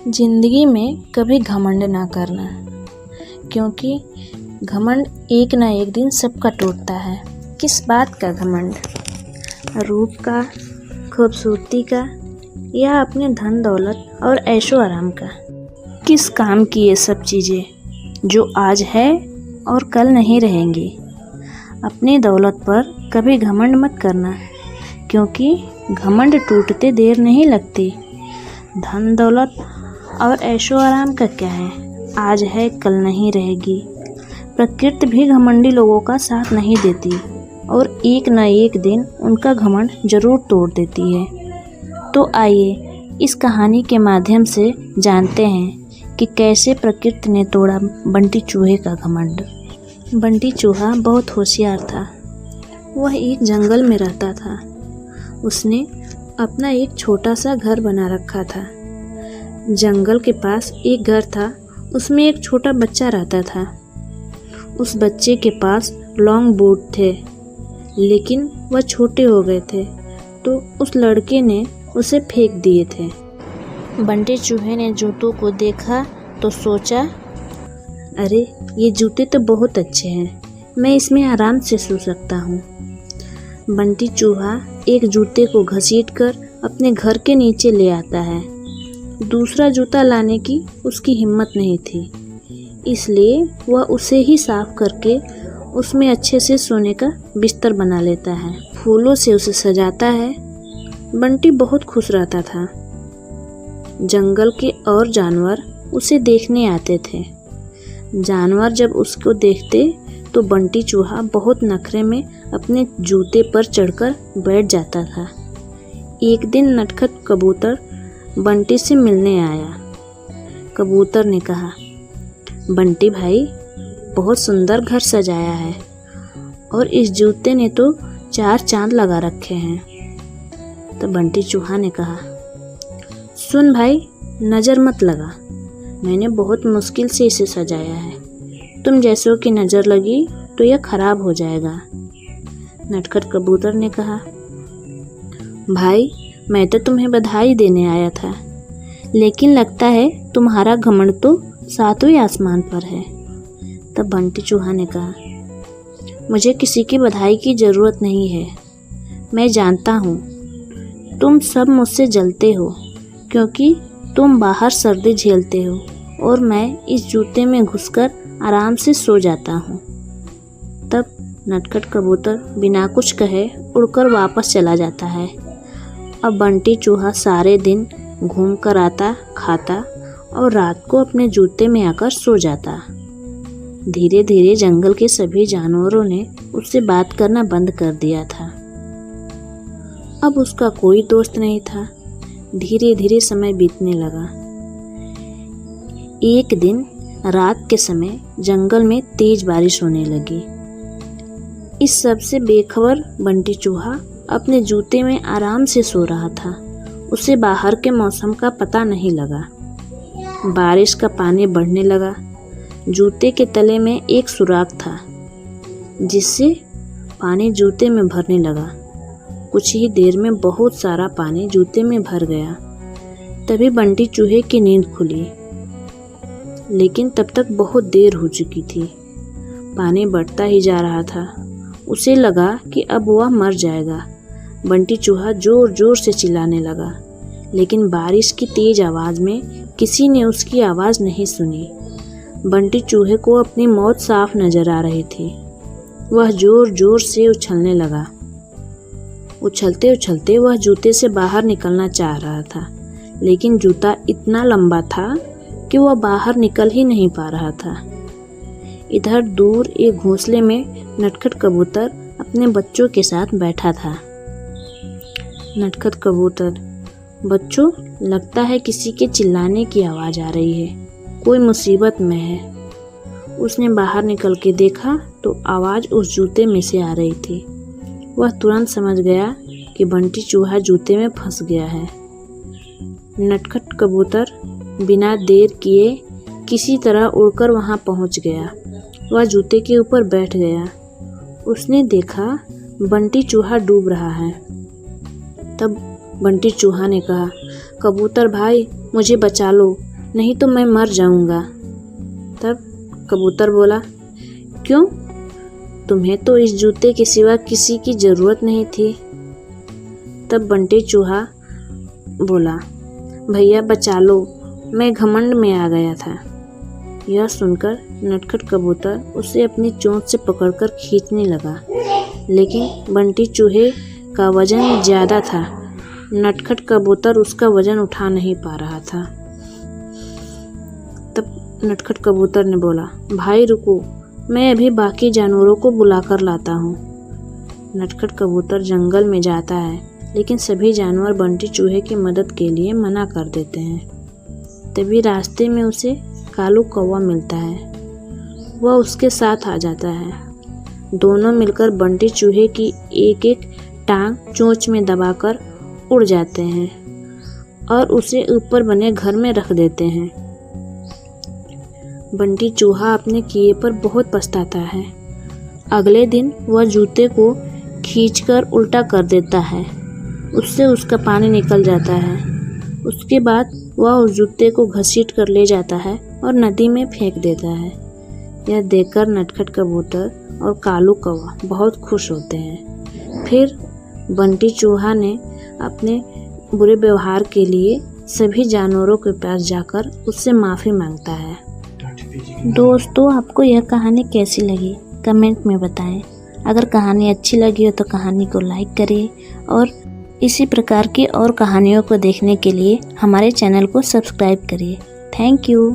जिंदगी में कभी घमंड ना करना, क्योंकि घमंड एक ना एक दिन सबका टूटता है। किस बात का घमंड? रूप का, खूबसूरती का, या अपने धन दौलत और ऐशो आराम का? किस काम की ये सब चीज़ें जो आज है और कल नहीं रहेंगी? अपनी दौलत पर कभी घमंड मत करना, क्योंकि घमंड टूटते देर नहीं लगती। धन दौलत और ऐशो आराम का क्या है, आज है कल नहीं रहेगी। प्रकृति भी घमंडी लोगों का साथ नहीं देती और एक न एक दिन उनका घमंड जरूर तोड़ देती है। तो आइए इस कहानी के माध्यम से जानते हैं कि कैसे प्रकृति ने तोड़ा बंटी चूहे का घमंड। बंटी चूहा बहुत होशियार था। वह एक जंगल में रहता था। उसने अपना एक छोटा सा घर बना रखा था। जंगल के पास एक घर था, उसमें एक छोटा बच्चा रहता था। उस बच्चे के पास लॉन्ग बूट थे, लेकिन वह छोटे हो गए थे, तो उस लड़के ने उसे फेंक दिए थे। बंटी चूहे ने जूतों को देखा तो सोचा, अरे ये जूते तो बहुत अच्छे हैं, मैं इसमें आराम से सो सकता हूँ। बंटी चूहा एक जूते को घसीटकर अपने घर के नीचे ले आता है। दूसरा जूता लाने की उसकी हिम्मत नहीं थी, इसलिए वह उसे ही साफ करके उसमें अच्छे से सोने का बिस्तर बना लेता है। फूलों से उसे सजाता है। बंटी बहुत खुश रहता था। जंगल के और जानवर उसे देखने आते थे। जानवर जब उसको देखते तो बंटी चूहा बहुत नखरे में अपने जूते पर चढ़कर बैठ जाता था। एक दिन नटखट कबूतर बंटी से मिलने आया। कबूतर ने कहा, बंटी भाई, बहुत सुंदर घर सजाया है और इस जूते ने तो 4 चांद लगा रखे हैं। तो बंटी चूहा ने कहा, सुन भाई, नज़र मत लगा, मैंने बहुत मुश्किल से इसे सजाया है। तुम जैसों की नज़र लगी तो यह खराब हो जाएगा। नटखट कबूतर ने कहा, भाई, मैं तो तुम्हें बधाई देने आया था, लेकिन लगता है तुम्हारा घमंड तो 7वें आसमान पर है। तब बंटी चूहा ने कहा, मुझे किसी की बधाई की ज़रूरत नहीं है। मैं जानता हूँ तुम सब मुझसे जलते हो, क्योंकि तुम बाहर सर्दी झेलते हो और मैं इस जूते में घुसकर आराम से सो जाता हूँ। तब नटखट कबूतर बिना कुछ कहे उड़कर वापस चला जाता है। अब बंटी चूहा सारे दिन घूम कर आता, खाता और रात को अपने जूते में आकर सो जाता। धीरे धीरे जंगल के सभी जानवरों ने उससे बात करना बंद कर दिया था। अब उसका कोई दोस्त नहीं था। धीरे धीरे समय बीतने लगा। एक दिन रात के समय जंगल में तेज बारिश होने लगी। इस सब से बेखबर बंटी चूहा अपने जूते में आराम से सो रहा था। उसे बाहर के मौसम का पता नहीं लगा। बारिश का पानी बढ़ने लगा। जूते के तले में एक सुराख था, जिससे पानी जूते में भरने लगा। कुछ ही देर में बहुत सारा पानी जूते में भर गया। तभी बंटी चूहे की नींद खुली, लेकिन तब तक बहुत देर हो चुकी थी। पानी बढ़ता ही जा रहा था। उसे लगा कि अब वह मर जाएगा। बंटी चूहा जोर जोर से चिल्लाने लगा, लेकिन बारिश की तेज आवाज़ में किसी ने उसकी आवाज़ नहीं सुनी। बंटी चूहे को अपनी मौत साफ नजर आ रही थी। वह जोर जोर से उछलने लगा। उछलते उछलते वह जूते से बाहर निकलना चाह रहा था, लेकिन जूता इतना लंबा था कि वह बाहर निकल ही नहीं पा रहा था। इधर दूर एक घोंसले में नटखट कबूतर अपने बच्चों के साथ बैठा था। नटखट कबूतर, बच्चों, लगता है किसी के चिल्लाने की आवाज़ आ रही है, कोई मुसीबत में है। उसने बाहर निकल के देखा तो आवाज़ उस जूते में से आ रही थी। वह तुरंत समझ गया कि बंटी चूहा जूते में फंस गया है। नटखट कबूतर बिना देर किए किसी तरह उड़कर वहां पहुंच गया। वह जूते के ऊपर बैठ गया। उसने देखा बंटी चूहा डूब रहा है। तब बंटी चूहा ने कहा, कबूतर भाई, मुझे बचा लो, नहीं तो मैं मर जाऊंगा। तब कबूतर बोला, क्यों? तुम्हें तो इस जूते के सिवा किसी की ज़रूरत नहीं थी। तब बंटी चूहा बोला, भैया बचा लो, मैं घमंड में आ गया था। यह सुनकर नटखट कबूतर उसे अपनी चोंच से पकड़कर खींचने लगा, लेकिन बंटी चूहे का वजन ज़्यादा था। नटखट कबूतर उसका वजन उठा नहीं पा रहा था। तब नटखट कबूतर ने बोला, भाई रुको, मैं अभी बाकी जानवरों को बुलाकर लाता हूँ। नटखट कबूतर जंगल में जाता है, लेकिन सभी जानवर बंटी चूहे की मदद के लिए मना कर देते हैं। तभी रास्ते में उसे कालू कौवा मिलता है। वह उसके साथ आ जाता है। दोनों मिलकर बंटी चूहे की एक एक टांग चोंच में दबाकर उड़ जाते हैं और उसे ऊपर बने घर में रख देते हैं। बंटी चूहा अपने किए पर बहुत पछताता है। अगले दिन वह जूते को खींचकर उल्टा कर देता है। उससे उसका पानी निकल जाता है। उसके बाद वह उस जूते को घसीट कर ले जाता है और नदी में फेंक देता है। यह देखकर नटखट कबूतर और कालू कौवा बहुत खुश होते हैं। फिर बंटी चूहा ने अपने बुरे व्यवहार के लिए सभी जानवरों के पास जाकर उससे माफ़ी मांगता है। दोस्तों, आपको यह कहानी कैसी लगी कमेंट में बताएं। अगर कहानी अच्छी लगी हो तो कहानी को लाइक करिए और इसी प्रकार की और कहानियों को देखने के लिए हमारे चैनल को सब्सक्राइब करिए। Thank you.